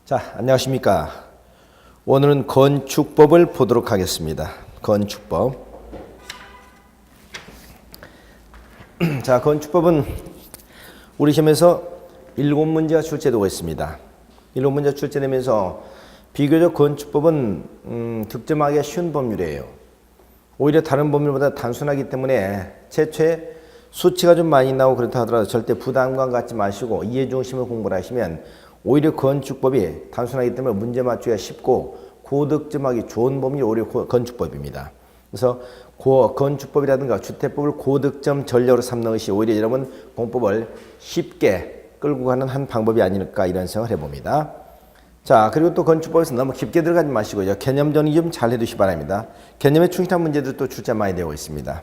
자, 안녕하십니까. 오늘은 건축법을 보도록 하겠습니다. 건축법. 자, 건축법은 우리 시험에서 7문제가 출제되고 있습니다. 7문제가 출제되면서 비교적 건축법은 득점하기가 쉬운 법률이에요. 오히려 다른 법률보다 단순하기 때문에 최초에 수치가 좀 많이 나오고 그렇다 하더라도 절대 부담감 갖지 마시고 이해 중심으로 공부를 하시면 오히려 건축법이 단순하기 때문에 문제 맞추기가 쉽고 고득점하기 좋은 법률이 오히려 건축법입니다. 그래서 건축법이라든가 주택법을 고득점 전략으로 삼는 것이 오히려 여러분 공법을 쉽게 끌고 가는 한 방법이 아닐까 이런 생각을 해봅니다. 자, 그리고 또 건축법에서 너무 깊게 들어가지 마시고요. 개념 정리 좀 잘 해두시기 바랍니다. 개념에 충실한 문제들 또 출제 많이 되고 있습니다.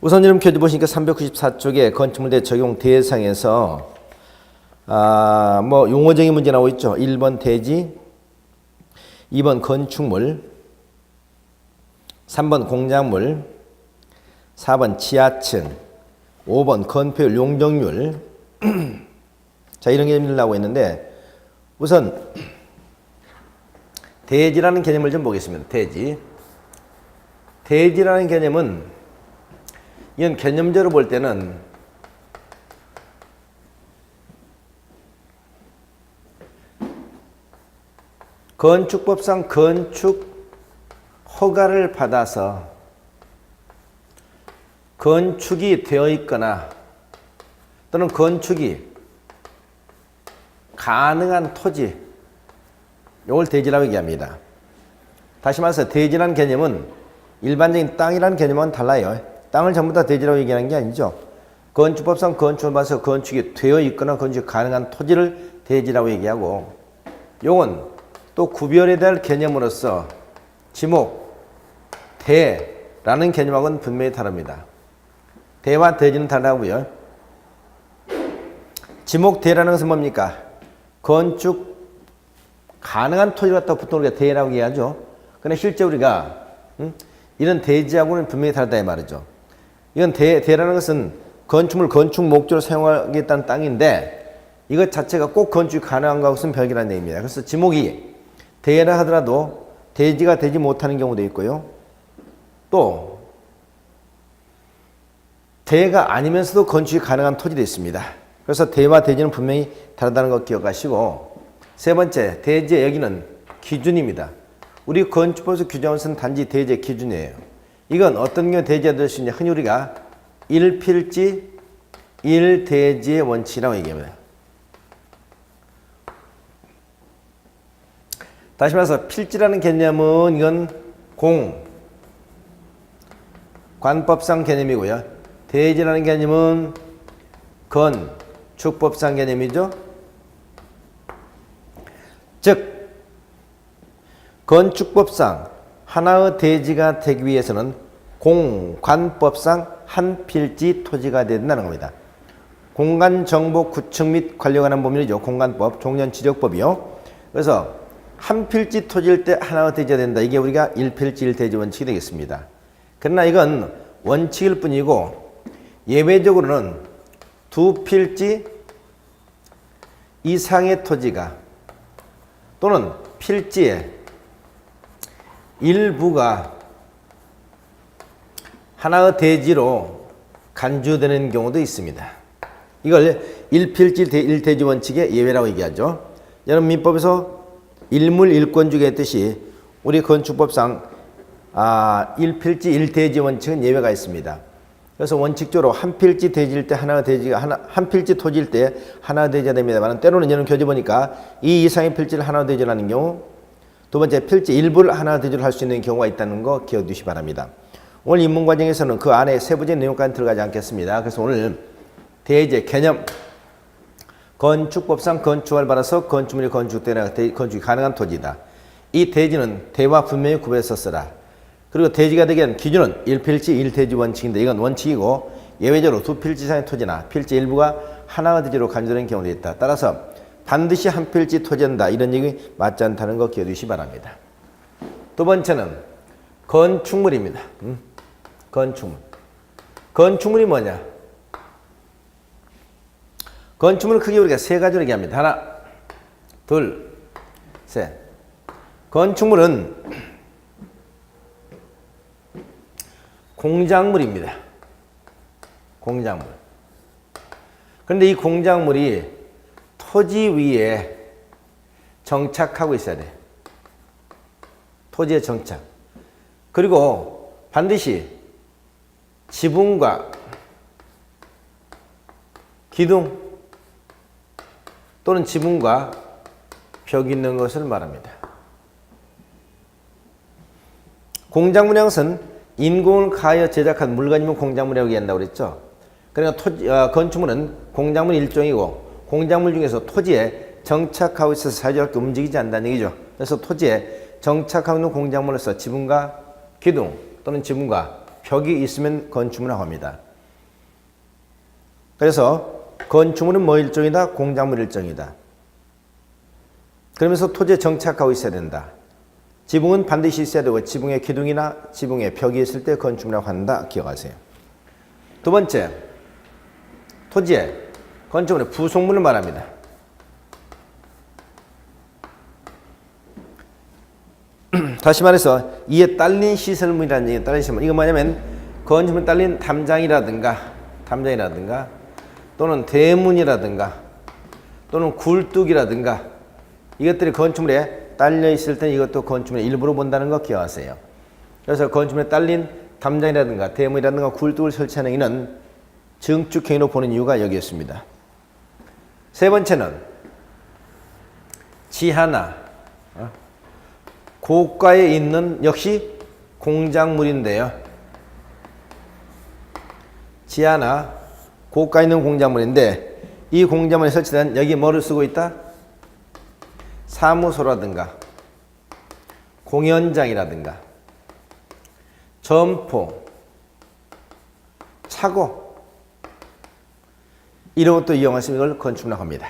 우선 여러분 교재 보시니까 394쪽에 건축물대 적용 대상에서 용어적인 문제 나오고 있죠. 1번 대지, 2번 건축물, 3번 공작물, 4번 지하층, 5번 건폐율, 용적률. 자, 이런 개념이 나오고 있는데 우선 대지라는 개념을 좀 보겠습니다. 대지. 대지라는 개념은 이건 개념적으로 볼 때는 건축법상 건축 허가를 받아서 건축이 되어 있거나 또는 건축이 가능한 토지, 이걸 대지라고 얘기합니다. 다시 말해서 대지라는 개념은 일반적인 땅이라는 개념과는 달라요. 땅을 전부 다 대지라고 얘기하는 게 아니죠. 건축법상 건축을 봐서 건축이 되어 있거나 건축이 가능한 토지를 대지라고 얘기하고, 요건 또 구별해야 될 개념으로서 지목, 대라는 개념하고는 분명히 다릅니다. 대와 대지는 다르고요. 지목, 대라는 것은 뭡니까? 건축 가능한 토지를 갖다 보통 우리가 대라고 얘기하죠. 그런데 실제 우리가 이런 대지하고는 분명히 다르다 이 말이죠. 이건 대라는 것은 건축물 건축 목적으로 사용하겠다는 땅인데 이것 자체가 꼭 건축이 가능한 것은 별개라는 얘기입니다. 그래서 지목이 대라 하더라도 대지가 되지 못하는 경우도 있고요. 또 대가 아니면서도 건축이 가능한 토지도 있습니다. 그래서 대와 대지는 분명히 다르다는 것 기억하시고, 세 번째, 대지의 여기는 기준입니다. 우리 건축법에서 규정한 것은 단지 대지의 기준이에요. 이건 어떤 경우에 대지가 될 수 있냐, 흔히 우리가 1필지 1대지의 원칙이라고 얘기합니다. 다시 말해서 필지라는 개념은 이건 관법상 개념이고요. 대지라는 개념은 건축법상 개념이죠. 즉 건축법상 하나의 대지가 되기 위해서는 관법상 한 필지 토지가 된다는 겁니다. 공간정보 구축 및 관리에 관한 법률이죠. 공간법, 종전지적법이요. 그래서 한 필지 토지일 때 하나가 대지가 된다. 이게 우리가 1필지 1대지 원칙이 되겠습니다. 그러나 이건 원칙일 뿐이고 예외적으로는 2필지 이상의 토지가 또는 필지의 일부가 하나의 대지로 간주되는 경우도 있습니다. 이걸 1필지 1대지 원칙의 예외라고 얘기하죠. 여러분 민법에서 일물 일권주기 했듯이 우리 건축법상 1필지 1대지 원칙은 예외가 있습니다. 그래서 원칙적으로 한 필지 대지일 때 하나가 대지가 한 필지 토지일 때 하나가 대지가 됩니다만, 때로는 이런 교재 보니까 이 이상의 필지를 하나가 대지를 하는 경우, 두 번째 필지 일부를 하나가 대지를 할 수 있는 경우가 있다는 거 기억해 두시기 바랍니다. 오늘 입문 과정에서는 그 안에 세부적인 내용까지 들어가지 않겠습니다. 그래서 오늘 대지의 개념, 건축법상 건축을 받아서 건축물이 건축되나 건축이 가능한 토지다. 이 대지는 대와 분명히 구별해서 써라. 그리고 대지가 되게 한 기준은 1필지 1대지 원칙인데 이건 원칙이고 예외적으로 2필지 이상의 토지나 필지 일부가 하나가 대지로 간주되는 경우도 있다. 따라서 반드시 한 필지 토지한다. 이런 얘기 맞지 않다는 거 기억해 두시기 바랍니다. 두 번째는 건축물입니다. 건축물. 건축물이 뭐냐? 건축물을 크게 우리가 세 가지로 얘기합니다. 하나, 둘, 셋. 건축물은 공작물입니다. 공작물. 그런데 이 공작물이 토지 위에 정착하고 있어야 돼. 토지에 정착. 그리고 반드시 지붕과 기둥 또는 지붕과 벽이 있는 것을 말합니다. 공작물이라는 것은 인공을 가하여 제작한 물건이면 공작물이라고 얘기한다고 그랬죠. 그러니까 건축물은 공작물 일종이고 공작물 중에서 토지에 정착하고 있어서 사실상 움직이지 않는다는 얘기죠. 그래서 토지에 정착하고 있는 공작물로서 지붕과 기둥 또는 지붕과 벽이 있으면 건축물이라고 합니다. 그래서 건축물은 뭐 일종이다? 공작물 일종이다. 그러면서 토지에 정착하고 있어야 된다. 지붕은 반드시 있어야 되고 지붕의 기둥이나 지붕의 벽이 있을 때 건축물이라고 한다. 기억하세요. 두 번째, 토지에 건축물의 부속물을 말합니다. 다시 말해서 이에 딸린 시설물이라는 얘기예요. 딸린 시설물. 이건 뭐냐면 건축물에 딸린 담장이라든가 또는 대문이라든가 또는 굴뚝이라든가 이것들이 건축물에 딸려 있을 때 이것도 건축물의 일부로 본다는 거 기억하세요. 그래서 건축물에 딸린 담장이라든가 대문이라든가 굴뚝을 설치하는 이는 증축행위로 보는 이유가 여기 있습니다. 세 번째는 지하나 고가에 있는 역시 공작물인데요. 지하나 고가에 있는 공작물인데 이 공작물에 설치된 여기 뭐를 쓰고 있다? 사무소라든가 공연장이라든가 점포, 차고 이런 것도 이용할 수 있는 걸 건축물이라고 합니다.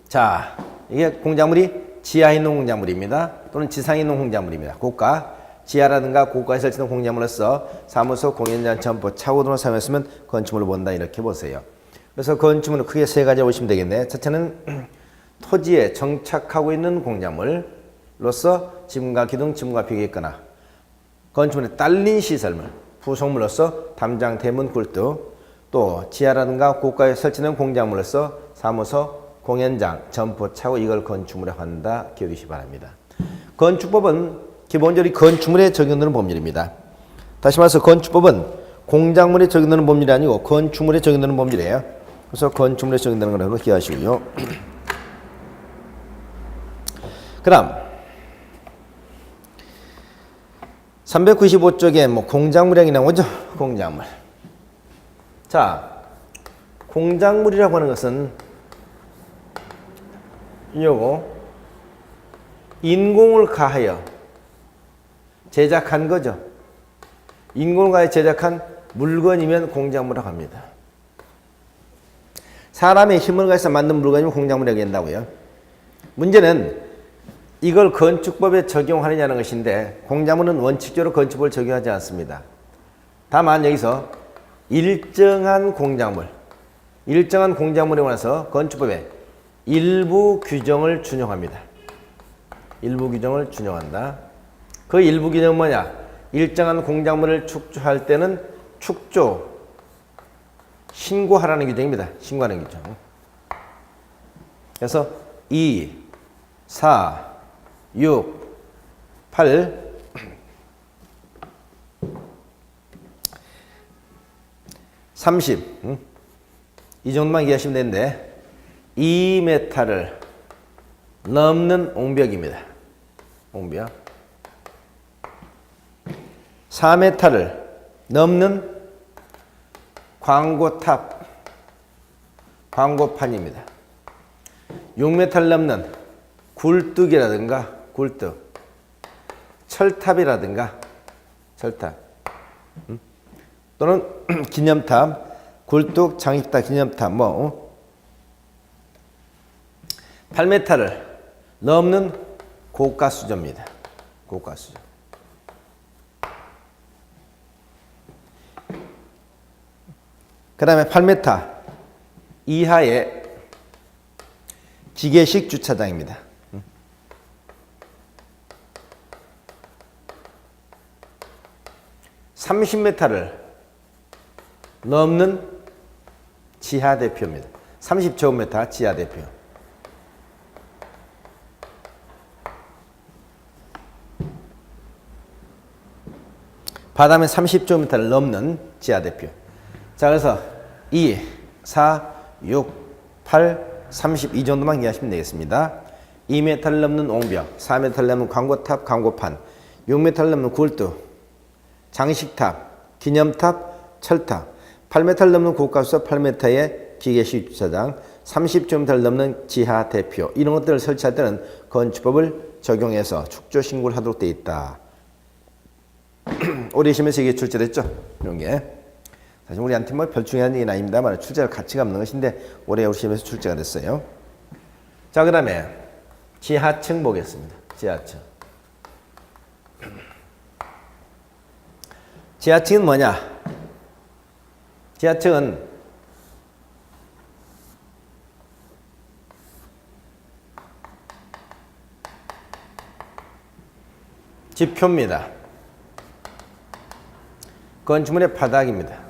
자, 이게 공작물이 지하에 있는 공작물입니다. 또는 지상에 있는 공작물입니다. 고가, 지하라든가 고가에 설치된 공작물로서 사무소, 공연장, 점포, 차고 등을 사용했으면 건축물을 본다 이렇게 보세요. 그래서 건축물은 크게 세 가지 보시면 되겠네. 첫째는 토지에 정착하고 있는 공작물로서 지붕과 기둥, 지붕과 벽이 있거나 건축물에 딸린 시설물, 부속물로서 담장, 대문, 굴뚝 또 지하라든가 고가에 설치된 공작물로서 사무소, 공연장, 점포, 차고 이걸 건축물이라고 한다. 기억해 주시기 바랍니다. 건축법은 기본적으로 건축물에 적용되는 법률입니다. 다시 말해서 건축법은 공작물에 적용되는 법률이 아니고 건축물에 적용되는 법률이에요. 그래서 건축물에 적용되는 거라고 기억하시고요. 그 다음 395쪽에 뭐 공작물량이 나오죠. 공작물. 자, 공작물이라고 하는 것은 요거 인공을 가하여 제작한 거죠. 인공을 가하여 제작한 물건이면 공작물이라고 합니다. 사람의 힘을 가해서 만든 물건이면 공작물이라고 한다고요. 문제는 이걸 건축법에 적용하느냐는 것인데 공작물은 원칙적으로 건축법을 적용하지 않습니다. 다만 여기서 일정한 공작물에 관해서 건축법에 일부 규정을 준용합니다. 일부 규정을 준용한다. 그 일부 규정은 뭐냐? 일정한 공작물을 축조할 때는 축조 신고하라는 규정입니다. 신고하는 규정. 그래서 2, 4, 6, 8, 30 이 정도만 이해하시면 되는데 2m를 넘는 옹벽입니다. 옹벽. 4m를 넘는 광고탑, 광고판입니다. 6m를 넘는 굴뚝이라든가 굴뚝, 철탑이라든가 철탑, 또는 기념탑, 굴뚝, 장식탑, 기념탑, 8m를 넘는 고가수조입니다. 고가수조. 그 다음에 8m 이하의 기계식 주차장입니다. 30m를 넘는 지하 대표입니다. 30제곱미터 지하 대표. 바다면 30제곱미터를 넘는 지하 대표. 자, 그래서 2, 4, 6, 8, 30 이 정도만 이해하시면 되겠습니다. 2m를 넘는 옹벽, 4m를 넘는 광고탑, 광고판, 6m를 넘는 굴뚝, 장식탑, 기념탑, 철탑, 8m를 넘는 고가수 8m의 기계식 주차장, 30제곱미터를 넘는 지하 대표, 이런 것들을 설치할 때는 건축법을 적용해서 축조 신고를 하도록 되어 있다. 올해 시험에서 이게 출제됐죠? 이런 게. 사실 우리한테 뭐 별 중요한 얘기는 아닙니다만 출제할 가치가 없는 것인데 올해 우리 시험에서 출제가 됐어요. 자, 그 다음에 지하층 보겠습니다. 지하층. 지하층은 뭐냐? 지하층은 지표입니다. 건축물의 바닥입니다.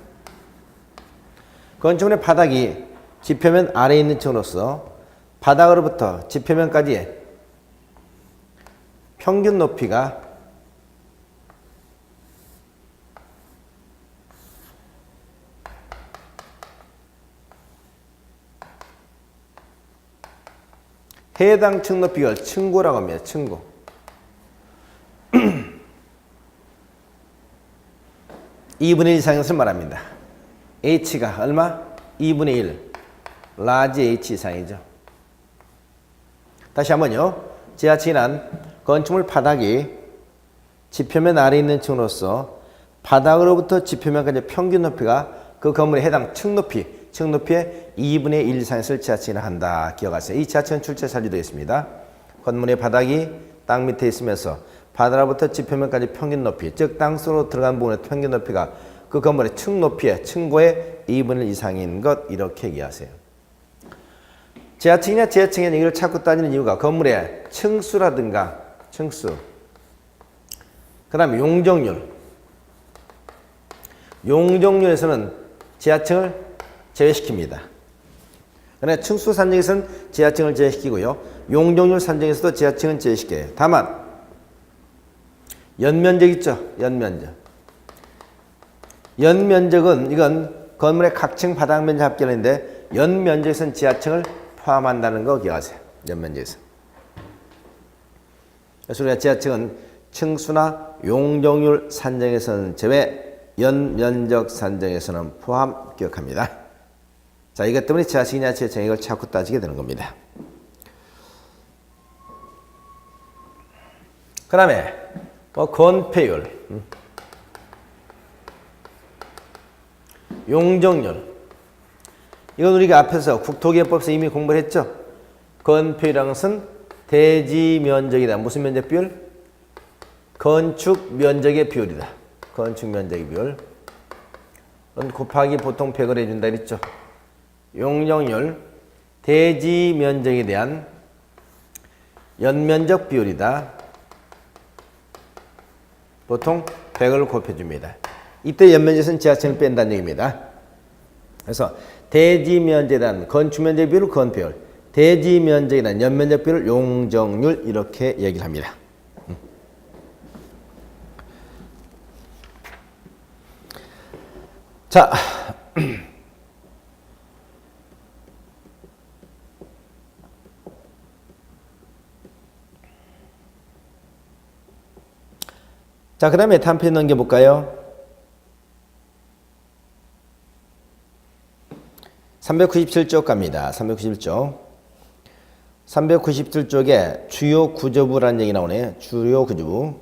건축물의 바닥이 지표면 아래에 있는 층으로서 바닥으로부터 지표면까지의 평균 높이가 해당 층 높이를 층고라고 합니다. 층고. (2분의 1) 이상인 것을 말합니다. H가 얼마? 2분의 1. 라지 H 이상이죠. 다시 한번요. 지하층이란 건축물 바닥이 지표면 아래에 있는 층으로서 바닥으로부터 지표면까지 평균 높이가 그 건물에 해당 층 높이의 2분의 1 이상을 지하층이라 한다. 기억하세요. 이 지하층은 출제 사례도 있습니다. 건물의 바닥이 땅 밑에 있으면서 바닥으로부터 지표면까지 평균 높이, 즉 땅속으로 들어간 부분의 평균 높이가 그 건물의 층 높이의 층고의 2분의 1 이상인 것, 이렇게 얘기하세요. 지하층이냐 지하층이냐 이걸 자꾸 따지는 이유가 건물의 층수라든가 층수, 그 다음에 용적률. 용적률에서는 지하층을 제외시킵니다. 그러나 층수 산정에서는 지하층을 제외시키고요. 용적률 산정에서도 지하층은 제외시켜요. 다만 연면적 있죠. 연면적은 이건 건물의 각층 바닥 면적 합계인데 연면적에서는 지하층을 포함한다는 거 기억하세요. 연면적에서. 그래서 우리가 지하층은 층수나 용적률 산정에서는 제외, 연면적 산정에서는 포함 기억합니다. 자, 이것 때문에 지하층이냐 지하층 이걸 자꾸 따지게 되는 겁니다. 그 다음에 건폐율, 용적률. 이건 우리가 앞에서 국토기획법에서 이미 공부를 했죠. 건폐율이라는 것은 대지 면적이다. 무슨 면적 비율? 건축 면적의 비율이다. 건축 면적의 비율. 곱하기 보통 100을 해준다 그랬죠. 용적률, 대지 면적에 대한 연면적 비율이다. 보통 100을 곱해줍니다. 이때 연면적에서는 지하층을 뺀다는 얘기입니다. 그래서 대지 면적에 대한 건축 면적 비율을 건폐율, 대지 면적에 대한 연면적 비율을 용적률, 이렇게 얘기를 합니다. 자, 자, 그 다음에 다음 페이지 넘겨볼까요? 397쪽 갑니다. 397쪽. 397쪽에 주요 구조부라는 얘기 나오네요. 주요 구조부.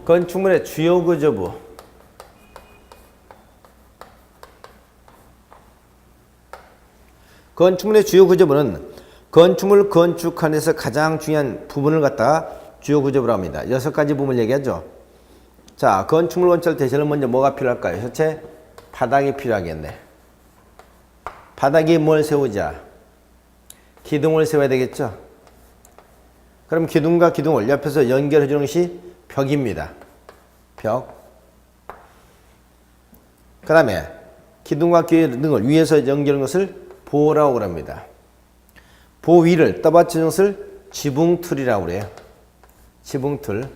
건축물의 주요 구조부. 건축물의 주요 구조부는 건축물 건축하는 데서 가장 중요한 부분을 갖다가 주요 구조부라고 합니다. 6가지 부분을 얘기하죠. 자, 건축물 건축할 때 제일 먼저 뭐가 필요할까요? 첫째, 바닥이 필요하겠네. 바닥에 뭘 세우자? 기둥을 세워야 되겠죠. 그럼 기둥과 기둥을 옆에서 연결해 주는 것이 벽입니다. 벽. 그 다음에 기둥과 기둥을 위에서 연결하는 것을 보라고 그럽니다. 보 위를 떠받치는 것을 지붕틀이라고 그래요. 지붕틀.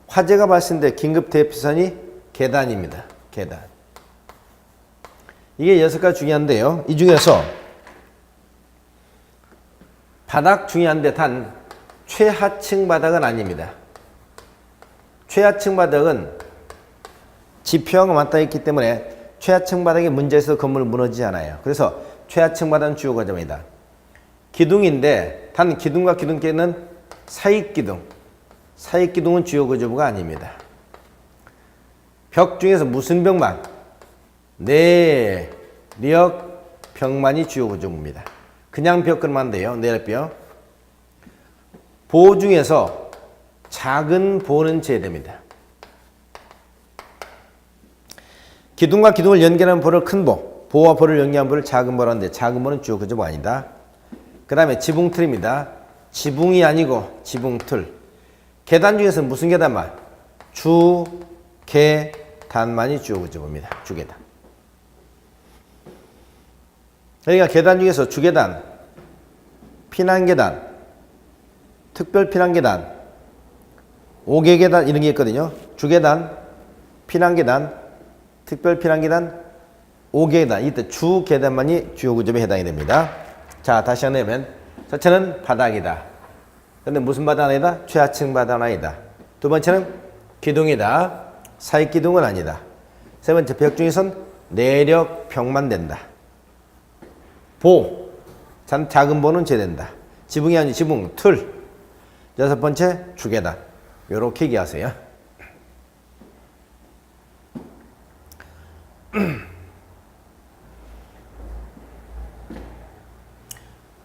화재가 발생될 긴급 대피선이 계단입니다. 계단. 이게 6가지 중요한데요. 이 중에서 바닥 중요한데 단 최하층 바닥은 아닙니다. 최하층 바닥은 지표하고 맞닿아 있기 때문에 최하층 바닥에 문제에서 건물 무너지지 않아요. 그래서 최하층 바닥은 주요 과정입니다. 기둥인데 단 기둥과 기둥끼리는 사익기둥. 사익기둥은 주요 구조부가 아닙니다. 벽 중에서 무슨 벽만? 내력 벽만이 주요 구조부입니다. 그냥 벽 그러면 안 돼요. 내력벽. 보 중에서 작은 보는 제외됩니다. 기둥과 기둥을 연결하는 보를 큰 보, 보와 보를 연결하는 보를 작은 보라고 하는데 작은 보는 주요 구조부가 아니다. 그 다음에 지붕틀입니다. 지붕이 아니고 지붕틀. 계단 중에서 무슨 계단만? 주계단만이 주요 구조부입니다. 주계단. 그러니까 계단 중에서 주계단, 피난계단, 특별피난계단, 5계계단 이런 게 있거든요. 주계단, 피난계단, 특별피난계단, 5계단. 이때 주계단만이 주요 구조부에 해당이 됩니다. 자, 다시 한번 첫째는 바닥이다. 근데 무슨 바닥 아니다? 최하층 바닥 아니다. 두 번째는 기둥이다. 사익기둥은 아니다. 세 번째, 벽 중에선 내력벽만 된다. 보, 작은 보는 제된다. 지붕이 아닌 지붕, 틀. 6번째, 주계단. 요렇게 얘기하세요.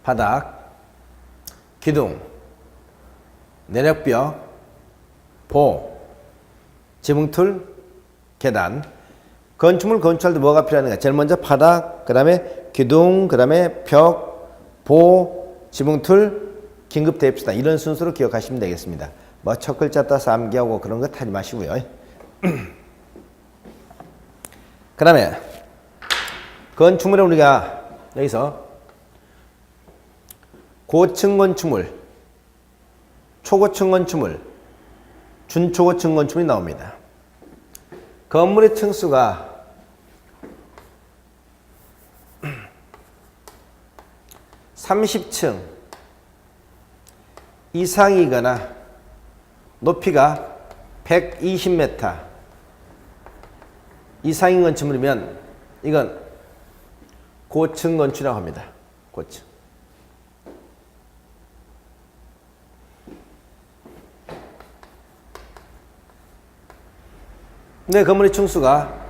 바닥, 기둥, 내력벽, 보, 지붕틀, 계단. 건축물 건축할 때 뭐가 필요한가? 제일 먼저 바닥, 그 다음에 기둥, 그 다음에 벽, 보, 지붕틀, 긴급 대피수단. 이런 순서로 기억하시면 되겠습니다. 뭐 첫 글자 따서 암기하고 그런 거 하지 마시고요. 그 다음에 건축물에 우리가 여기서 고층 건축물, 초고층 건축물, 준초고층 건축물이 나옵니다. 건물의 층수가 30층 이상이거나 높이가 120m 이상인 건축물이면 이건 고층 건축이라고 합니다. 고층. 네, 건물의 층수가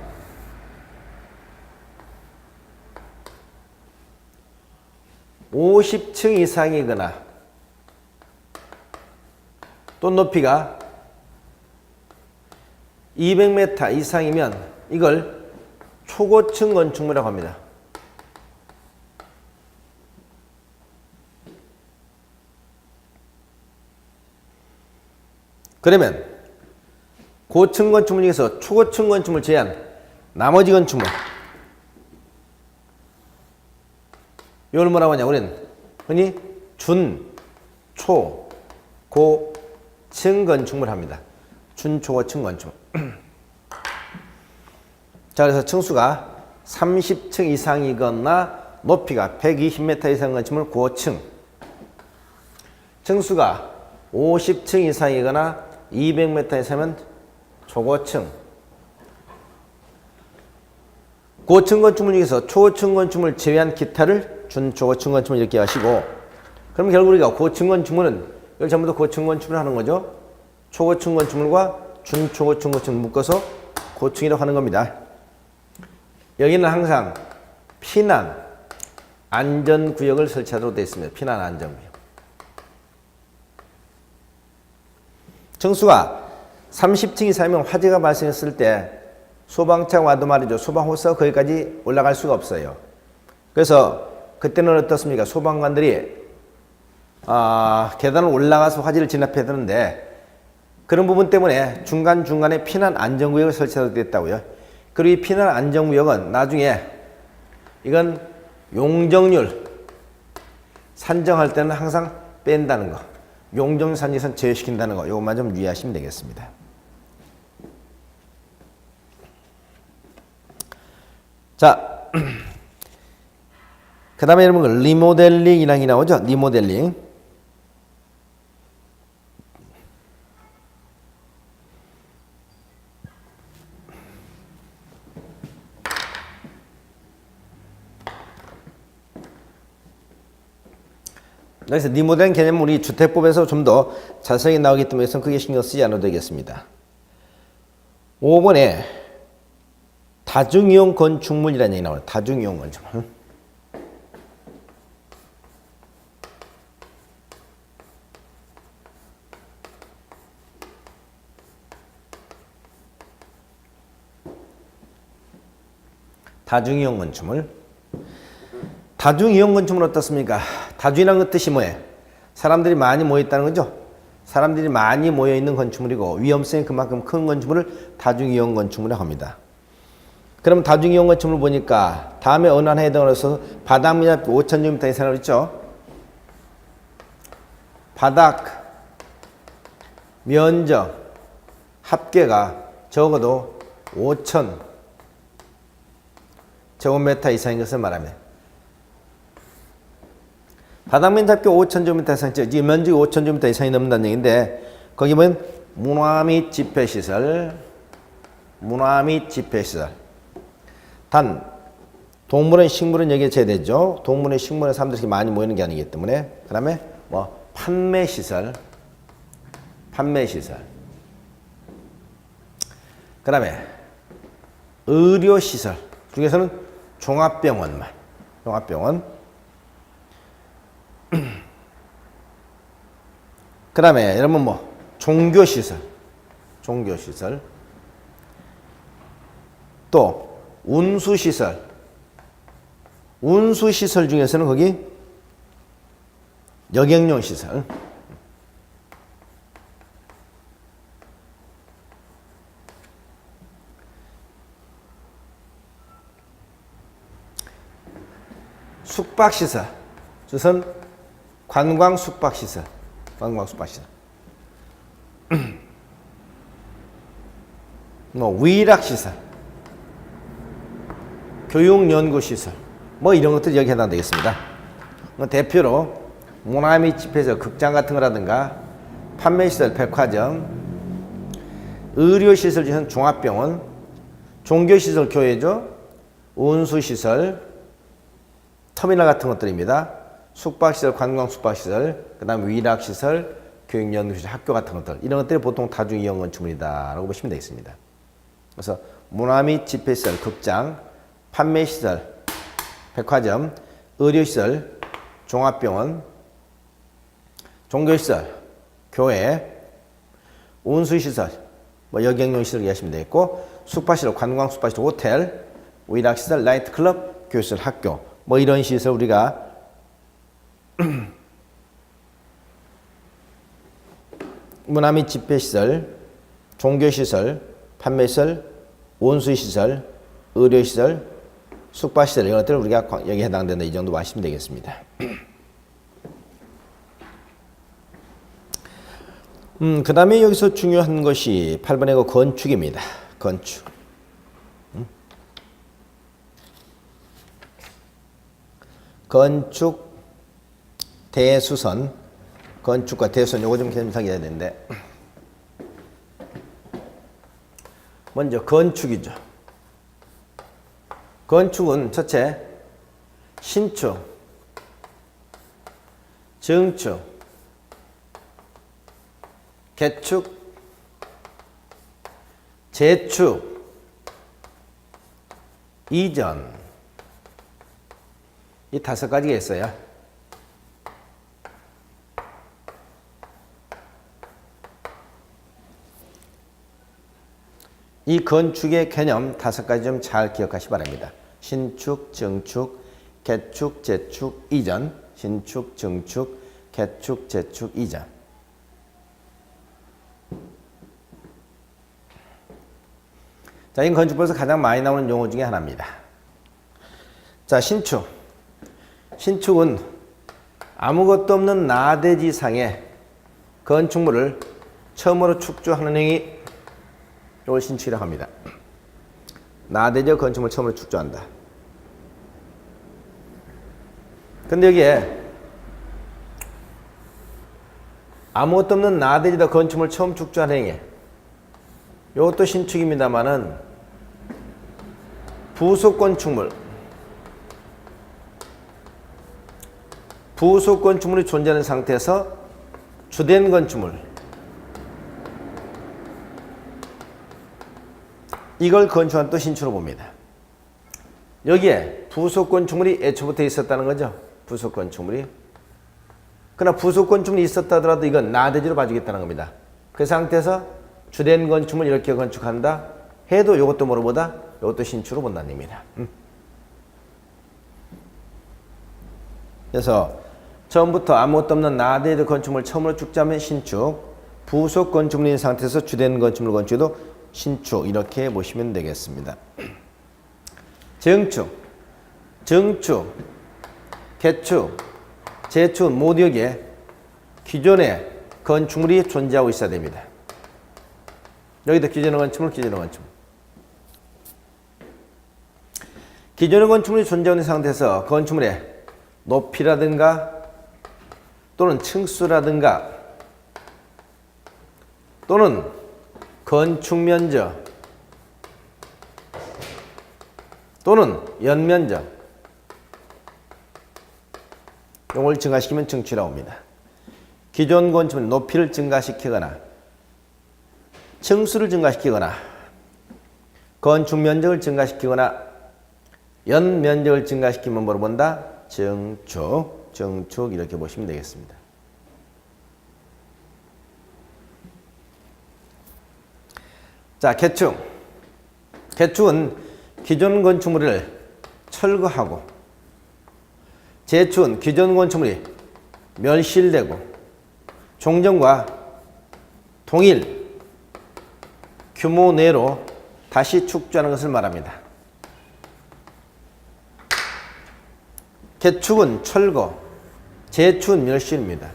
50층 이상이거나 또 높이가 200m 이상이면 이걸 초고층 건축물이라고 합니다. 그러면 고층 건축물 중에서 초고층 건축물 제한 나머지 건축물 이걸 뭐라고 하냐? 우리는 흔히 준, 초, 고층 건축물 합니다. 준, 초, 고층 건축물. 자, 그래서 층수가 30층 이상이거나 높이가 120m 이상 건축물 고층. 층수가 50층 이상이거나 200m 이상이면 초고층. 고층 건축물 중에서 초고층 건축물 제외한 기타를 준초고층 건축물 이렇게 하시고, 그럼 결국 우리가 고층 건축물은 이걸 전부 다 고층 건축을 하는 거죠. 초고층 건축물과 중초고층 건축물 묶어서 고층이라고 하는 겁니다. 여기는 항상 피난 안전구역을 설치하도록 되어 있습니다. 피난 안전구역. 정수가 30층 이상이면 화재가 발생했을 때 소방차 와도 말이죠. 소방호스가 거기까지 올라갈 수가 없어요. 그래서 그때는 어떻습니까? 소방관들이 계단을 올라가서 화재를 진압해야 되는데 그런 부분 때문에 중간중간에 피난 안전구역을 설치하도록 됐다고요. 그리고 이 피난 안전구역은 나중에 이건 용적률 산정할 때는 항상 뺀다는 거. 용적률 산정에선 제외시킨다는 거. 이것만 좀 유의하시면 되겠습니다. 자, 그 다음에 여러분 리모델링이라는 게 나오죠. 리모델링. 그래서 리모델링 개념은 우리 주택법에서 좀 더 자세하게 나오기 때문에 크게 신경 쓰지 않아도 되겠습니다. 5번에 다중이용 건축물이라는 얘기 나와요. 다중이용 건축물. 다중이용 건축물. 다중이용 건축물은 어떻습니까? 다중이라는 뜻이 뭐예요? 사람들이 많이 모여있다는 거죠. 사람들이 많이 모여있는 건축물이고 위험성이 그만큼 큰 건축물을 다중이용 건축물이라고 합니다. 그럼 다중이용 건축물 보니까 다음에 어느 하나에 해당해서 바닥 면적 5,000제곱미터 이상을 했죠. 바닥 면적 합계가 적어도 5,000제곱미터 이상인 것을 말하면 바닥 면적 합계 5,000제곱미터 이상이죠. 이 면적이 5,000제곱미터 이상이 넘는다는 얘기인데 거기 보면 문화 및 집회시설, 문화 및 집회시설. 단 동물원, 식물원 여기에 제외되죠. 동물원, 식물원 사람들이 많이 모이는 게 아니기 때문에. 그 다음에 뭐 판매시설, 판매시설. 그 다음에 의료시설 중에서는 종합병원만, 종합병원. 그 다음에 여러분 뭐 종교시설, 종교시설. 또 운수시설, 운수시설 중에서는 거기 여객용시설. 숙박시설, 우선 관광 숙박시설, 관광 숙박시설. 뭐 위락시설, 교육연구시설, 뭐 이런 것들이 여기 해당되겠습니다. 대표로 문화 및 집회시설, 극장 같은 거라든가 판매시설, 백화점, 의료시설 중에서는 종합병원, 종교시설, 교회죠, 운수시설, 터미널 같은 것들입니다. 숙박시설, 관광 숙박시설, 그 다음 위락시설, 교육연구시설, 학교 같은 것들, 이런 것들이 보통 다중이용 건축물이다라고 보시면 되겠습니다. 그래서 문화 및 집회시설, 극장, 판매시설, 백화점, 의료시설, 종합병원, 종교시설, 교회, 운수시설, 뭐 여객용시설 이해하시면 되겠고, 숙박시설, 관광 숙박시설, 호텔, 위락시설, 나이트클럽, 교육시설, 학교, 뭐 이런 시설 우리가 문화 및 집회시설, 종교시설, 판매시설, 온수시설, 의료시설, 숙박시설 이런 것들을 우리가 여기에 해당된다 이 정도 아시면 되겠습니다. 그 다음에 여기서 중요한 것이 8번의 그 건축입니다. 건축. 건축 대수선, 건축과 대수선 요거 좀 개념상이 해야 되는데 먼저 건축이죠. 건축은 첫째 신축, 증축, 개축, 재축, 이전, 이 5가지가 있어요. 이 건축의 개념 5가지 좀 잘 기억하시기 바랍니다. 신축, 증축, 개축, 재축, 이전. 신축, 증축, 개축, 재축, 이전. 자, 이 건축법에서 가장 많이 나오는 용어 중에 하나입니다. 자, 신축. 신축은 아무것도 없는 나대지상에 건축물을 처음으로 축조하는 행위, 이걸 신축이라고 합니다. 나대지역 건축물을 처음으로 축조한다. 근데 여기에 아무것도 없는 나대지다 건축물을 처음 축조하는 행위, 이것도 신축입니다만은 부속 건축물이 존재하는 상태에서 주된 건축물, 이걸 건축한 또 신축으로 봅니다. 여기에 부속 건축물이 애초부터 있었다는 거죠. 부속 건축물이. 그러나 부속 건축물이 있었다 하더라도 이건 나대지로 봐주겠다는 겁니다. 그 상태에서 주된 건축물 이렇게 건축한다 해도 이것도 뭐로 보다? 이것도 신축으로 본다는 얘기입니다. 그래서 처음부터 아무것도 없는 나대지 건축물 처음으로 축조하면 신축, 부속 건축물인 상태에서 주된 건축물 건축도 신축, 이렇게 보시면 되겠습니다. 증축, 증축, 개축, 재축은 모두 여기에 기존의 건축물이 존재하고 있어야 됩니다. 여기도 기존의 건축물, 기존의 건축물. 기존의 건축물이 존재하는 상태에서 건축물의 높이라든가 또는 층수라든가 또는 건축 면적 또는 연면적, 이걸 증가시키면 증축이라고 합니다. 기존 건축물의 높이를 증가시키거나 층수를 증가시키거나 건축 면적을 증가시키거나 연면적을 증가시키면 뭐로 본다? 증축, 증축, 이렇게 보시면 되겠습니다. 자, 개축. 개축은 기존 건축물을 철거하고, 재축은 기존 건축물이 멸실되고 종전과 동일 규모 내로 다시 축조하는 것을 말합니다. 개축은 철거, 재축은 멸실입니다.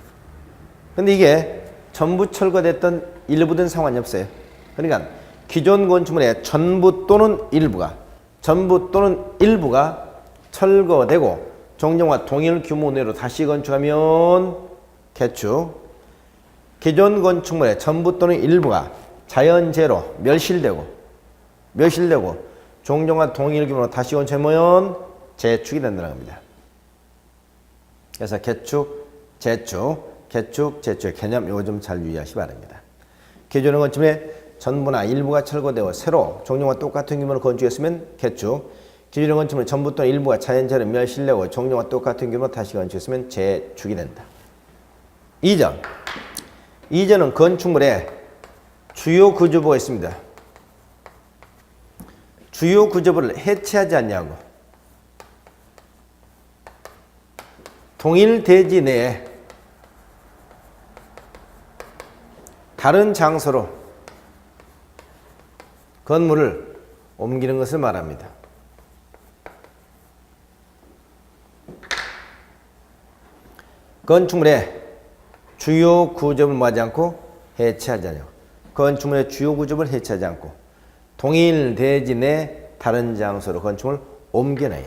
근데 이게 전부 철거됐던 일부든 상관이 없어요. 그러니까 기존 건축물의 전부 또는 일부가 철거되고 종전과 동일 규모 내로 다시 건축하면 개축, 기존 건축물의 전부 또는 일부가 자연재해로 멸실되고 종전과 동일 규모로 다시 건축하면 재축이 된다는 겁니다. 그래서 개축, 재축, 개축, 재축의 개념, 이거 좀 잘 유의하시기 바랍니다. 기존의 건축물의 전부나 일부가 철거되고 새로 종전과 똑같은 규모로 건축했으면 개축, 기존의 건축물 전부 또는 일부가 자연재해로 멸실되고 종전과 똑같은 규모로 다시 건축했으면 재축이 된다. 이전. 이전은 건축물의 주요 구조부가 있습니다. 주요 구조부를 해체하지 않냐고. 동일 대지 내에 다른 장소로 건물을 옮기는 것을 말합니다. 건축물의 주요 구조를 뭐하지 않고 해체하지 않냐고. 건축물의 주요 구조를 해체하지 않고 동일 대지 내 다른 장소로 건축물을 옮겨내요.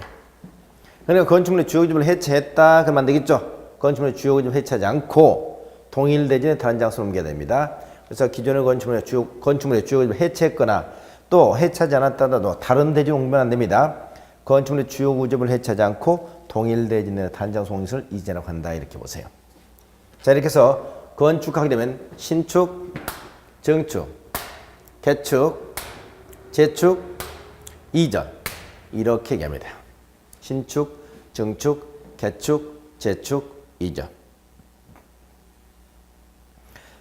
그러니까 건축물의 주요 구조를 해체했다 그러면 안 되겠죠. 건축물의 주요 구조를 해체하지 않고 동일 대지 내 다른 장소로 옮겨야 됩니다. 그래서 기존의 건축물의 주요 구조를 해체했거나 또 해체하지 않았다도 다른 대지로 옮기면 안 됩니다. 건축물의 주요 구조를 해체하지 않고 동일 대지 내 다른 장소 옮긴 것을 이전이라고 한다, 이렇게 보세요. 자, 이렇게 해서 건축하게 되면 신축, 증축, 개축, 재축, 이전 이렇게 얘기합니다. 신축, 증축, 개축, 재축, 이전.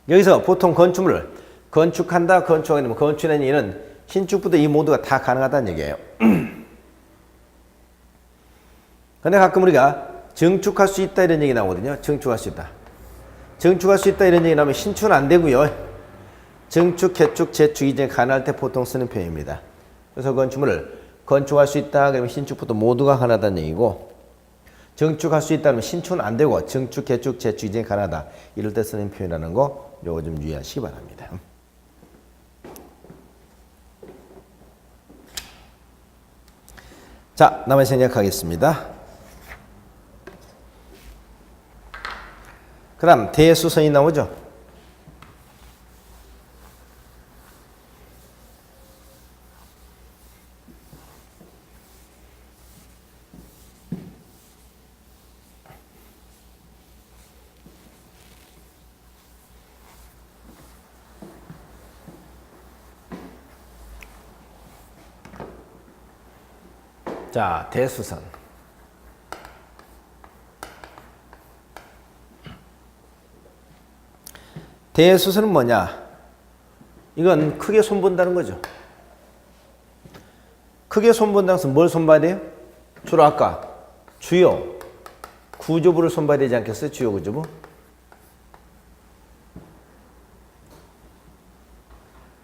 여기서 보통 건축물을 건축한다, 건축하게 되면 건축하는 일은 신축부터 이 모두가 다 가능하다는 얘기예요. 근데 가끔 우리가 증축할 수 있다 이런 얘기 나오거든요. 증축할 수 있다. 증축할 수 있다 이런 얘기 나오면 신축은 안 되고요. 증축, 개축, 재축, 이전 가능할 때 보통 쓰는 표현입니다. 그래서 건축물을 건축할 수 있다 그러면 신축부터 모두가 가능하다는 얘기고, 증축할 수 있다면 신축은 안 되고 증축, 개축, 재축, 이전이 가능하다 이럴 때 쓰는 표현이라는 거 요거 좀 유의하시기 바랍니다. 자, 나머지 생략하겠습니다. 그 다음 대수선이 나오죠. 자, 대수선. 대수선은 뭐냐? 이건 크게 손본다는 거죠. 크게 손본다는 것은 뭘 손봐야 돼요? 주로 아까 주요, 구조부를 손봐야 되지 않겠어요? 주요 구조부.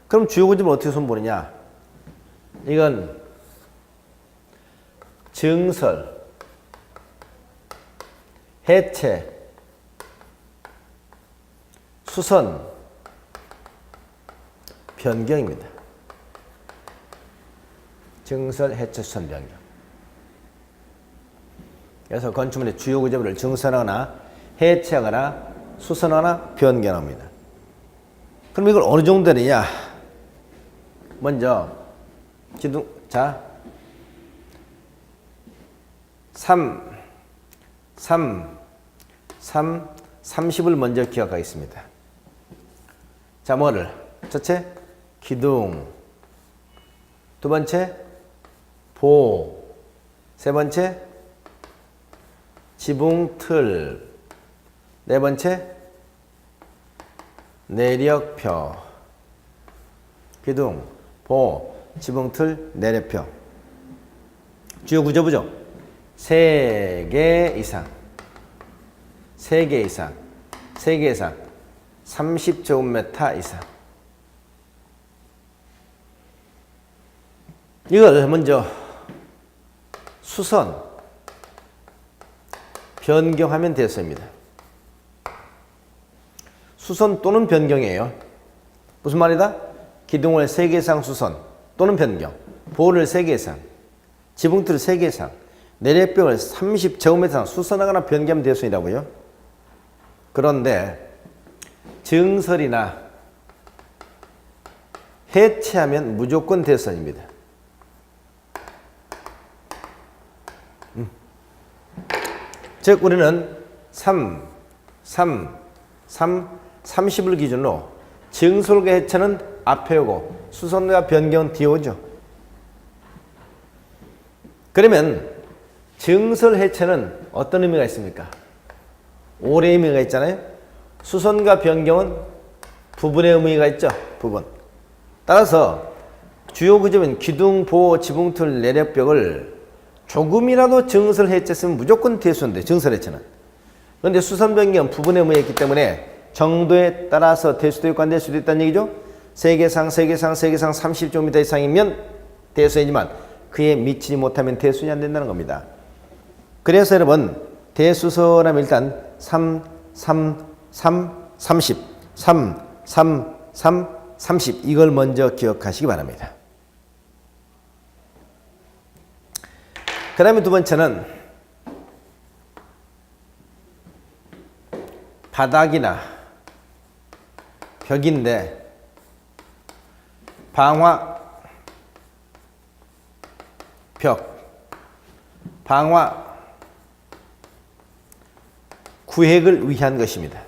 그럼 주요 구조부를 어떻게 손보느냐? 이건 증설, 해체, 수선, 변경입니다. 증설, 해체, 수선, 변경. 그래서 건축물의 주요 구조물을 증설하거나 해체하거나 수선하거나 변경합니다. 그럼 이걸 어느 정도 되느냐? 먼저 기둥, 자 30을 먼저 기억하겠습니다. 자, 뭐를? 첫째, 기둥. 두 번째, 보. 세 번째, 지붕틀. 네 번째, 내력표. 기둥, 보, 지붕틀, 내력표. 주요 구조부죠. 3개 이상. 3개 이상. 3개 이상. 30제곱미터 이상. 이걸 먼저 수선, 변경하면 됐습니다. 수선 또는 변경이에요. 무슨 말이다? 기둥을 3개 이상 수선 또는 변경, 보를 3개 이상, 지붕틀을 3개 이상, 내력벽을 30제곱미터 이상 수선하거나 변경하면 됐습니다고요. 그런데 증설이나 해체하면 무조건 대선입니다. 즉 우리는 30을 기준으로 증설과 해체는 앞에 오고 수선과 변경은 뒤에 오죠. 그러면 증설 해체는 어떤 의미가 있습니까? 오래 의미가 있잖아요. 수선과 변경은 부분의 의미가 있죠. 부분. 따라서 주요 구조는 기둥, 보, 지붕틀, 내력벽을 조금이라도 증설 해체했으면 무조건 대수인데, 증설 해체는. 그런데 수선 변경은 부분의 의미가 있기 때문에 정도에 따라서 대수도 있고 안 될 수도 있다는 얘기죠. 3개상 30제곱미터 이상이면 대수이지만 그에 미치지 못하면 대수이 안 된다는 겁니다. 그래서 여러분 대수선하면 일단 30 이걸 먼저 기억하시기 바랍니다. 그 다음에 두 번째는 바닥이나 벽인데 방화 벽, 방화 구획을 위한 것입니다.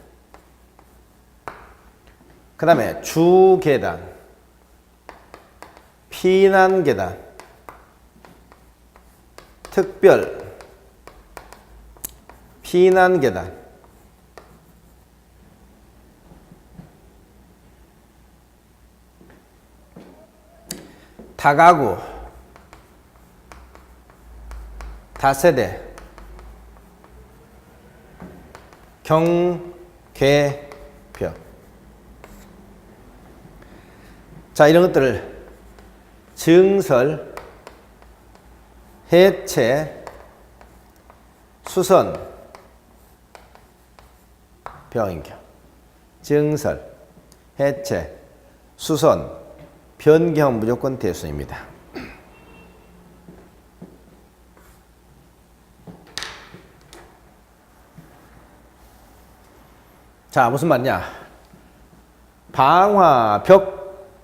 그 다음에 주계단, 피난계단, 특별 피난계단, 다가구, 다세대, 경계벽. 자, 이런 것들을 증설, 해체, 수선, 변경. 증설, 해체, 수선, 변경 무조건 대수입니다. 자, 무슨 말이냐? 방화, 벽,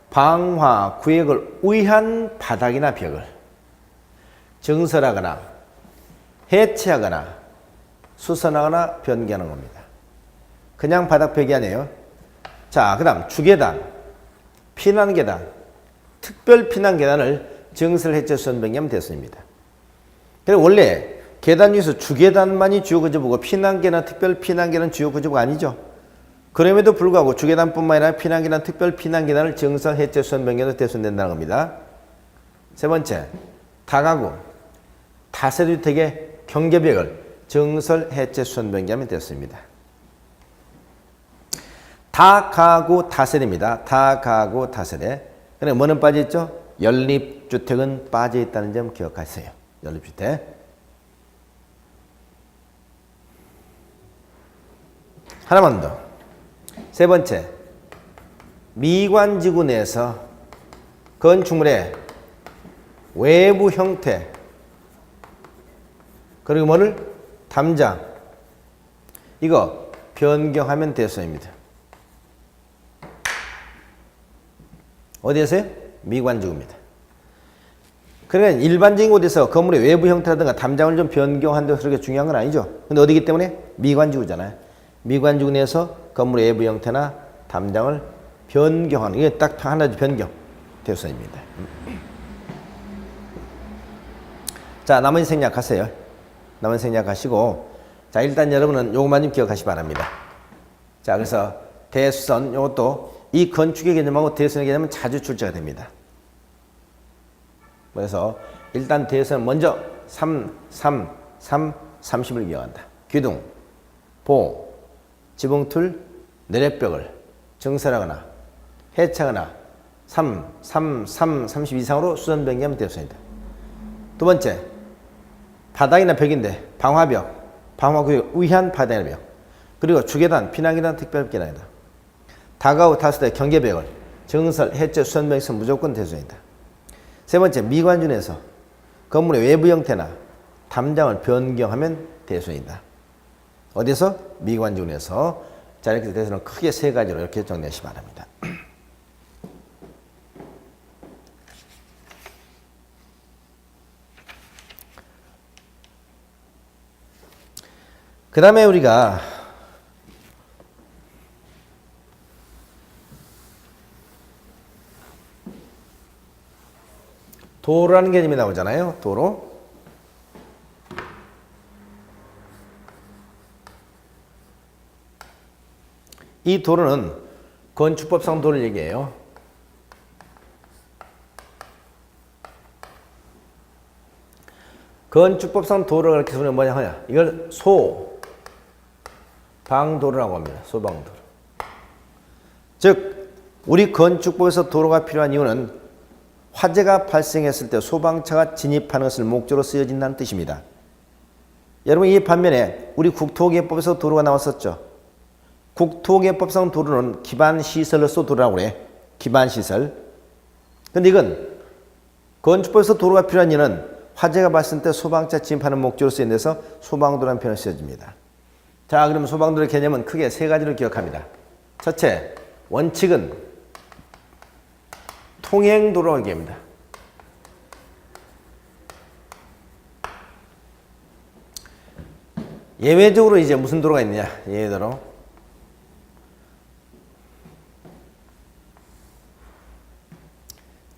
방화 구역을 위한 바닥이나 벽을 증설하거나 해체하거나 수선하거나 변경하는 겁니다. 그냥 바닥 벽이 아니에요. 자, 그 다음 주계단, 피난계단, 특별 피난계단을 증설, 해체, 수선, 변경하면 됐습니다. 그리고 원래 계단 중에서 주계단만이 주요 거주부고 피난계단, 특별 피난계단 주요 거주부가 아니죠. 그럼에도 불구하고 주계단뿐만 아니라 피난계단, 특별 피난계단을 증설, 해체, 수선, 변경해서 대수된다는 겁니다. 세 번째, 다가구, 다세대주택의 경계벽을 증설, 해체, 수선, 변경하면 됐습니다. 다가구, 다세대입니다. 다가구, 다세대. 그래, 뭐는 빠져있죠? 연립주택은 빠져있다는 점 기억하세요. 연립주택. 하나만 더. 세 번째, 미관지구 내에서 건축물의 외부 형태, 그리고 뭐를? 담장. 이거 변경하면 됐어입니다. 어디에서요? 미관지구입니다. 그러니까 일반적인 곳에서 건물의 외부 형태라든가 담장을 좀 변경한다고 그렇게 중요한 건 아니죠. 근데 어디기 때문에? 미관지구잖아요. 미관지구 내에서 건물의 외부 형태나 담장을 변경하는, 이게 딱 하나 변경 대수입니다. 자, 나머지 생략하세요. 나머지 생략하시고, 자, 일단 여러분은 요것만 좀 기억하시기 바랍니다. 자, 그래서 대수선, 요것도 이 건축의 개념하고 대수선의 개념은 자주 출제가 됩니다. 그래서 일단 대수는 먼저 30을 기억한다. 기둥, 보, 지붕틀, 내랫벽을 증설하거나 해체하거나 30 이상으로 수선 변경하면 되었습니다. 두 번째, 바닥이나 벽인데 방화벽, 방화구역 위한 바닥이나 벽, 그리고 주계단, 피난계단, 특별계단이다. 다가구 다세대 경계벽을 증설, 해체, 수선 변경해서 무조건 대수입니다. 세 번째, 미관준에서 건물의 외부 형태나 담장을 변경하면 대수입니다. 어디서? 미관준에서. 자, 이렇게 대수는 크게 세 가지로 이렇게 정리하시기 바랍니다. 그 다음에 우리가 도로라는 개념이 나오잖아요. 도로. 이 도로는 건축법상 도로를 얘기해요. 건축법상 도로가 이렇게 소리는 뭐냐 하냐. 이걸 소방도로라고 합니다. 소방도로. 즉, 우리 건축법에서 도로가 필요한 이유는 화재가 발생했을 때 소방차가 진입하는 것을 목적으로 쓰여진다는 뜻입니다. 여러분, 이 반면에 우리 국토개법에서 도로가 나왔었죠. 국토개법상 도로는 기반시설로서 도로라고 그래. 기반시설. 근데 이건 건축법에서 도로가 필요한 이유는 화재가 발생할 때 소방차 진입하는 목적으로 쓰인 데서 소방도로라는 표현을 쓰여집니다. 자, 그럼 소방도로의 개념은 크게 세 가지로 기억합니다. 첫째, 원칙은 통행도로라고 얘기합니다. 예외적으로 이제 무슨 도로가 있느냐? 예외도로.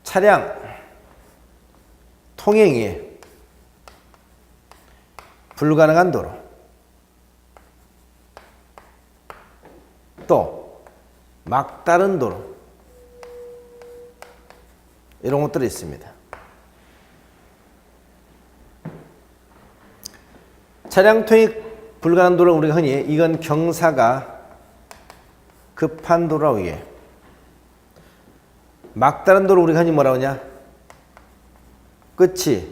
차량, 통행이 불가능한 도로, 또 막다른 도로, 이런 것들이 있습니다. 차량 통행 불가능한 도로를 우리가 흔히 이건 경사가 급한 도로라고 얘기해요. 막다른 도로 우리가 흔히 뭐라고 하냐? 끝이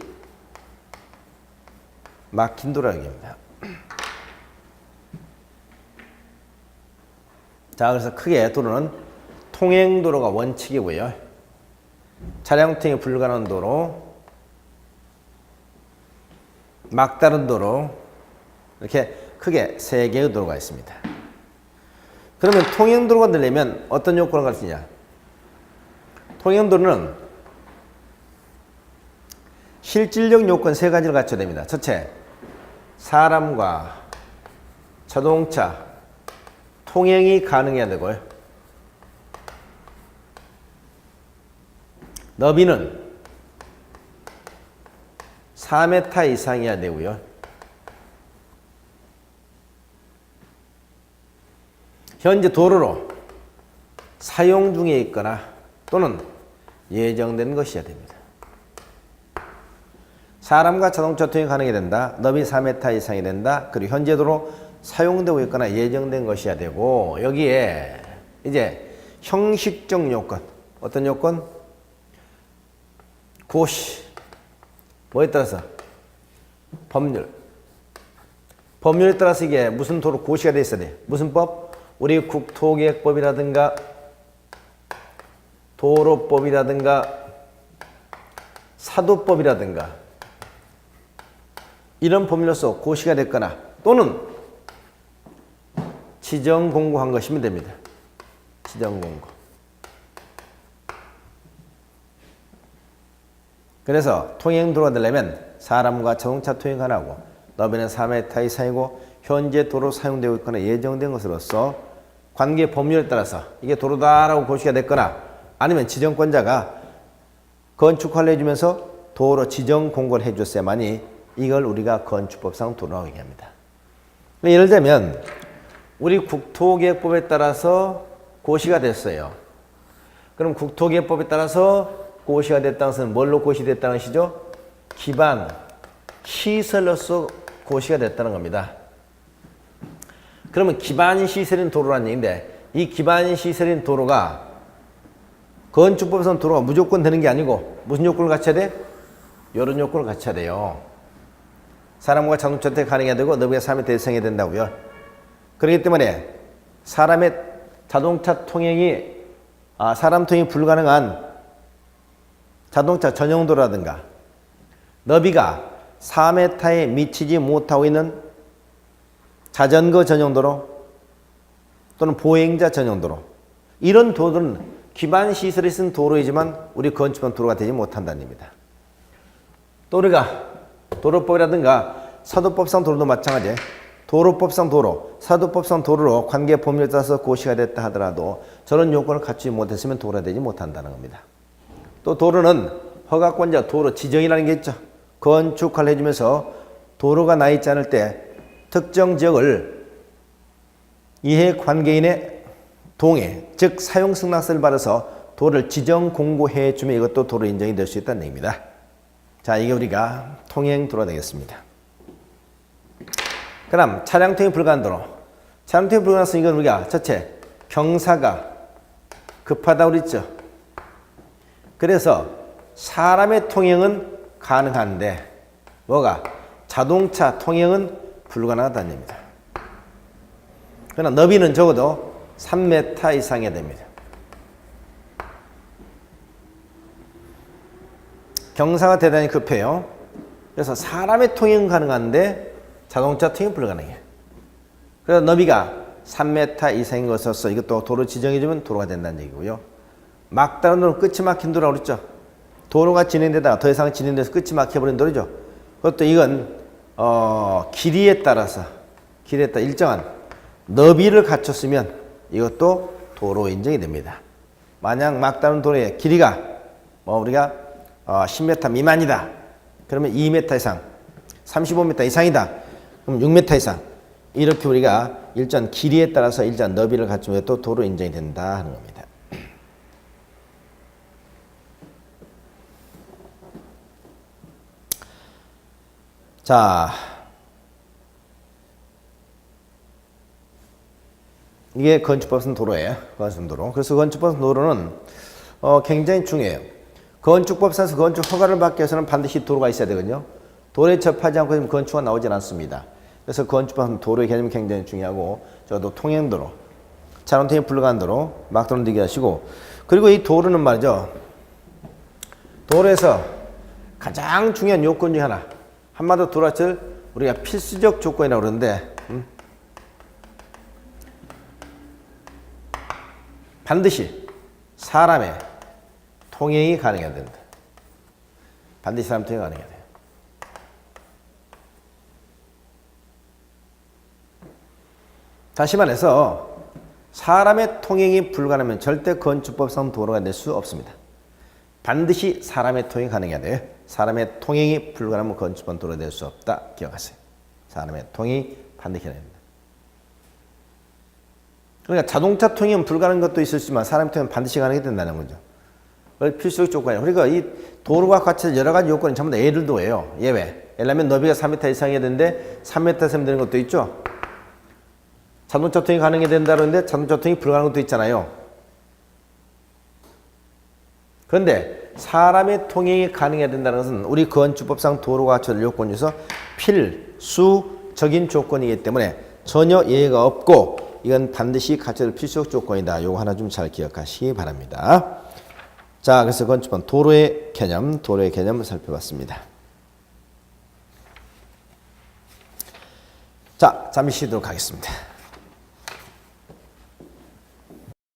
막힌 도로라고 얘기합니다. 자, 그래서 크게 도로는 통행도로가 원칙이고요. 차량 통행이 불가능한 도로, 막다른 도로, 이렇게 크게 세 개의 도로가 있습니다. 그러면 통행도로가 되려면 어떤 요건을 갖추냐? 통행도로는 실질적 요건 세 가지를 갖춰야 됩니다. 첫째, 사람과 자동차 통행이 가능해야 되고요. 너비는 4m 이상이어야 되고요. 현재 도로로 사용 중에 있거나 또는 예정된 것이어야 됩니다. 사람과 자동차 통행이 가능해야 된다. 너비 4m 이상이 된다. 그리고 현재 도로 사용되고 있거나 예정된 것이어야 되고, 여기에 이제 형식적 요건, 어떤 요건? 고시, 뭐에 따라서? 법률. 법률에 따라서 이게 무슨 도로 고시가 돼 있어야 돼. 무슨 법? 우리 국토계획법이라든가 도로법이라든가 사도법이라든가 이런 법률로서 고시가 됐거나 또는 지정 공고한 것이면 됩니다. 지정 공고. 그래서 통행도로가 되려면 사람과 자동차 통행 가능하고 너비는 4m 이상이고 현재 도로 사용되고 있거나 예정된 것으로서 관계 법률에 따라서 이게 도로다라고 고시가 됐거나 아니면 지정권자가 건축관리 해주면서 도로 지정 공고를 해줬어야만이 이걸 우리가 건축법상 도로라고 얘기합니다. 예를 들면 우리 국토계획법에 따라서 고시가 됐어요. 그럼 국토계획법에 따라서 고시가 됐다는 것은 뭘로 고시됐다는 것이죠? 기반 시설로서 고시가 됐다는 겁니다. 그러면 기반 시설인 도로라는 얘기인데 이 기반 시설인 도로가 건축법에서는 도로가 무조건 되는 게 아니고 무슨 요건을 갖춰야 돼? 이런 요건을 갖춰야 돼요. 사람과 자동차 통행이 가능해야 되고 너비가 3m 이상이 된다고요. 그렇기 때문에 사람의 자동차 통행이 사람 통행이 불가능한 자동차 전용도라든가 너비가 4m에 미치지 못하고 있는 자전거 전용도로 또는 보행자 전용도로 이런 도로는 기반 시설이 쓴 도로이지만 우리 건축법 도로가 되지 못한다는 얘기입니다. 또 우리가 도로법이라든가 사도법상 도로도 마찬가지예요. 도로법상 도로, 사도법상 도로로 관계 법률에 따라서 고시가 됐다 하더라도 저런 요건을 갖추지 못했으면 도로가 되지 못한다는 겁니다. 또 도로는 허가권자 도로 지정이라는 게 있죠. 건축을 해주면서 도로가 나 있지 않을 때 특정 지역을 이해관계인의 동의, 즉 사용 승낙서를 받아서 도로를 지정 공고해 주면 이것도 도로 인정이 될 수 있다는 얘기입니다. 자, 이게 우리가 통행도로가 되겠습니다. 그럼 차량 통행 불가한 도로. 차량 통행 불가한 도로 이건 우리가 첫째 경사가 급하다고 그랬죠. 그래서 사람의 통행은 가능한데 뭐가? 자동차 통행은 불가능하다는 얘기입니다. 그러나 너비는 적어도 3m 이상이어야 됩니다. 경사가 대단히 급해요. 그래서 사람의 통행은 가능한데 자동차 통행은 불가능해요. 그래서 너비가 3m 이상인 것으로서 이것도 도로 지정해주면 도로가 된다는 얘기고요. 막다른 도로는 끝이 막힌 도로라고 그랬죠. 도로가 진행되다가 더 이상 진행돼서 끝이 막혀버린 도로죠. 그것도 이건 길이에 따라서 일정한 너비를 갖췄으면 이것도 도로 인정이 됩니다. 만약 막다른 도로의 길이가 우리가 10m 미만이다. 그러면 2m 이상, 35m 이상이다. 그럼 6m 이상. 이렇게 우리가 일정 길이에 따라서 일정 너비를 갖추면 또 도로 인정이 된다 하는 겁니다. 자, 이게 건축법상 도로예요. 건축 도로. 그래서 건축법상 도로는 굉장히 중요해요. 건축법상에서 건축 허가를 받기 위해서는 반드시 도로가 있어야 되거든요. 도로에 접하지 않고 건축은 나오질 않습니다. 그래서 건축법상 도로의 개념이 굉장히 중요하고, 저도 통행도로, 차량 통행이 불가한 도로, 막도로는 대기하시고, 그리고 이 도로는 말이죠. 도로에서 가장 중요한 요건 중에 하나, 한마디로 도로를 우리가 필수적 조건이라고 그러는데, 반드시 사람의 통행이 가능해야 된다. 반드시 사람 통행이 가능해야 돼요. 다시 말해서 사람의 통행이 불가능하면 절대 건축법상 도로가 될 수 없습니다. 반드시 사람의 통행이 가능해야 돼요. 사람의 통행이 불가능하면 건축법 도로가 될 수 없다. 기억하세요. 사람의 통행이 반드시 가능해야 됩니다. 그러니까 자동차 통행은 불가능한 것도 있었지만 사람 통행은 반드시 가능해야 된다는 거죠. 필수적 조건이에요. 그러니까 이 도로가 갖춘 여러 가지 요건이 전부 다 예를 들어요. 예외. 예를 들면 너비가 3m 이상이어야 되는데 3m 이상 되는 것도 있죠. 자동차 통행이 가능해야 된다 그러는데 자동차 통행이 불가능한 것도 있잖아요. 그런데 사람의 통행이 가능해야 된다는 것은 우리 건축법상 도로가 갖춘 요건 중에서 필수적인 조건이기 때문에 전혀 예외가 없고 이건 반드시 갖춰야 될 필수적 조건이다. 요거 하나 좀 잘 기억하시기 바랍니다. 자, 그래서 건축법 도로의 개념을 살펴봤습니다. 자, 잠시 쉬도록 하겠습니다.